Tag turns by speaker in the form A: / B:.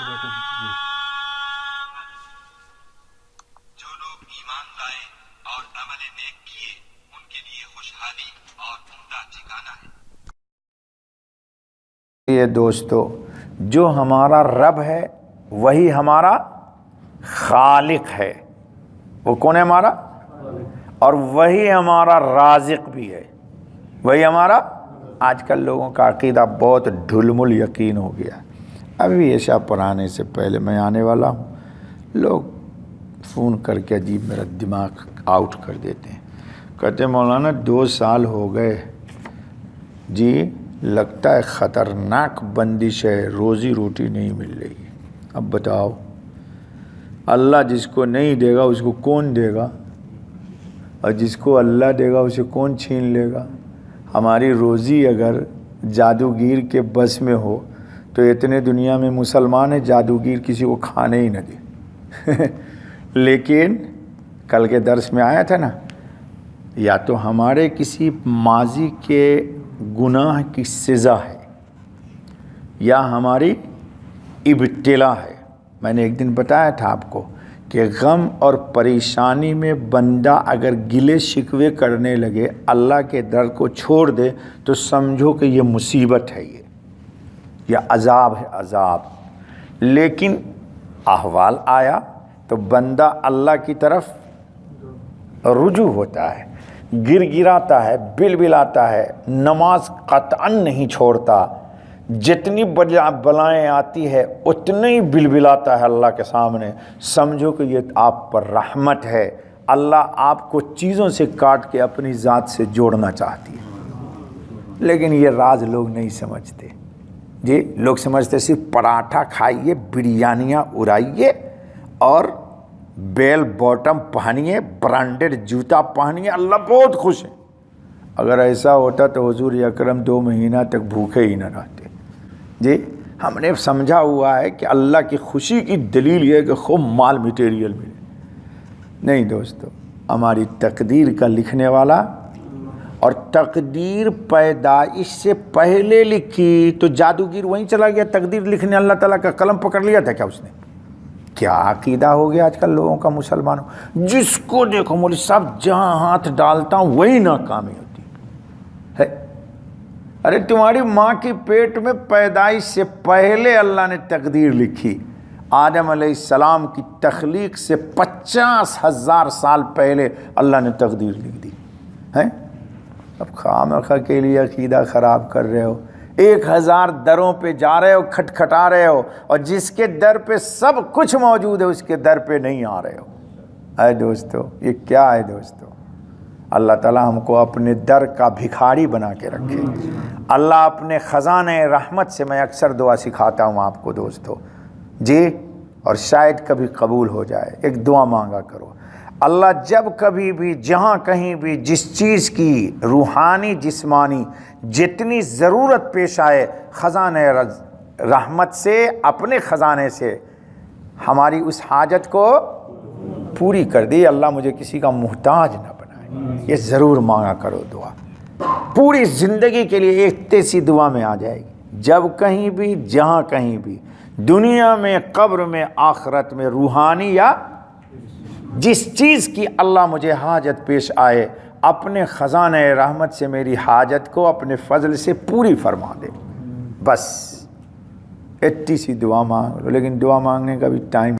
A: जो लोग ईमान लाए और अमल नेक किए उनके लिए खुशहाली और उम्दा ठिकाना है।
B: ये दोस्तों, जो हमारा रब है वही हमारा खालिक है। वो कौन है? हमारा। और वही हमारा राज़िक भी है, वही हमारा। आजकल लोगों का अकीदा बहुत ढुलमुल यकीन हो गया। अभी ऐसा पढ़ाने से पहले मैं आने वाला हूँ, लोग फ़ोन करके अजीब मेरा दिमाग आउट कर देते हैं। कहते मौलाना 2 साल हो गए जी, लगता है ख़तरनाक बंदिश है, रोज़ी रोटी नहीं मिल रही। अब बताओ, अल्लाह जिसको नहीं देगा उसको कौन देगा, और जिसको अल्लाह देगा उसे कौन छीन लेगा। हमारी रोज़ी अगर जादूगर के बस में हो तो इतने दुनिया में मुसलमान है जादूगर किसी को खाने ही न दे। लेकिन कल के दर्स में आया था ना, या तो हमारे किसी माजी के गुनाह की सज़ा है या हमारी इब्तिला है। मैंने एक दिन बताया था आपको कि गम और परेशानी में बंदा अगर गिले शिकवे करने लगे, अल्लाह के दर को छोड़ दे, तो समझो कि ये मुसीबत है, ये अज़ाब है, अज़ाब। लेकिन अहवाल आया तो बंदा अल्लाह की तरफ रुजू होता है, गिड़गिड़ाता है, बिलबिलाता है, नमाज कतअन नहीं छोड़ता, जितनी बलाएँ आती है उतने ही बिलबिलाता है अल्लाह के सामने। समझो कि ये आप पर रहमत है, अल्लाह आपको चीज़ों से काट के अपनी ज़ात से जोड़ना चाहती है। लेकिन ये राज लोग नहीं समझते जी। लोग समझते सिर्फ पराठा खाइए, बिरयानियाँ उड़ाइए और बेल बॉटम पहनिए, ब्रांडेड जूता पहनिए, अल्लाह बहुत खुश है। अगर ऐसा होता तो हुजूर अकरम 2 महीना तक भूखे ही न रहते जी। हमने समझा हुआ है कि अल्लाह की खुशी की दलील ये है कि खूब माल मटेरियल मिले। नहीं दोस्तों, हमारी तकदीर का लिखने वाला, और तकदीर पैदाइश से पहले लिखी तो जादूगर वहीं चला गया तकदीर लिखने, अल्लाह ताला का कलम पकड़ लिया था क्या उसने? क्या अकीदा हो गया आजकल लोगों का मुसलमानों। जिसको देखो मौलवी साहब जहाँ हाथ डालता हूँ वही नाकामी होती है। अरे तुम्हारी माँ की पेट में पैदाइश से पहले अल्लाह ने तकदीर लिखी। आदम अलैहिस्सलाम की तख्लीक से 50,000 साल पहले अल्लाह ने तकदीर लिख दी है। अब खामखा के लिए अकीदा ख़राब कर रहे हो, 1000 दरों पे जा रहे हो, खटखटा रहे हो, और जिसके दर पे सब कुछ मौजूद है उसके दर पे नहीं आ रहे हो। अरे दोस्तों, ये क्या है दोस्तों? अल्लाह ताला हमको अपने दर का भिखारी बना के रखे। अल्लाह अपने ख़ज़ाने रहमत से, मैं अक्सर दुआ सिखाता हूँ आपको दोस्तों जी, और शायद कभी कबूल हो जाए। एक दुआ मांगा करो, अल्लाह जब कभी भी, जहाँ कहीं भी, जिस चीज़ की रूहानी जिस्मानी जितनी ज़रूरत पेश आए, ख़ज़ाने रहमत से, अपने ख़ज़ाने से हमारी उस हाजत को पूरी कर दी। अल्लाह मुझे किसी का मुहताज ना बनाए, ये ज़रूर मांगा करो दुआ। पूरी ज़िंदगी के लिए एक सी दुआ में आ जाएगी। जब कहीं भी, जहाँ कहीं भी, दुनिया में, कब्र में, आखिरत में, रूहानी या जिस चीज़ की अल्लाह मुझे हाजत पेश आए, अपने ख़ज़ाने रहमत से मेरी हाजत को अपने फ़ज़ल से पूरी फरमा दे। बस इतनी सी दुआ मांग लो। लेकिन दुआ मांगने का भी टाइम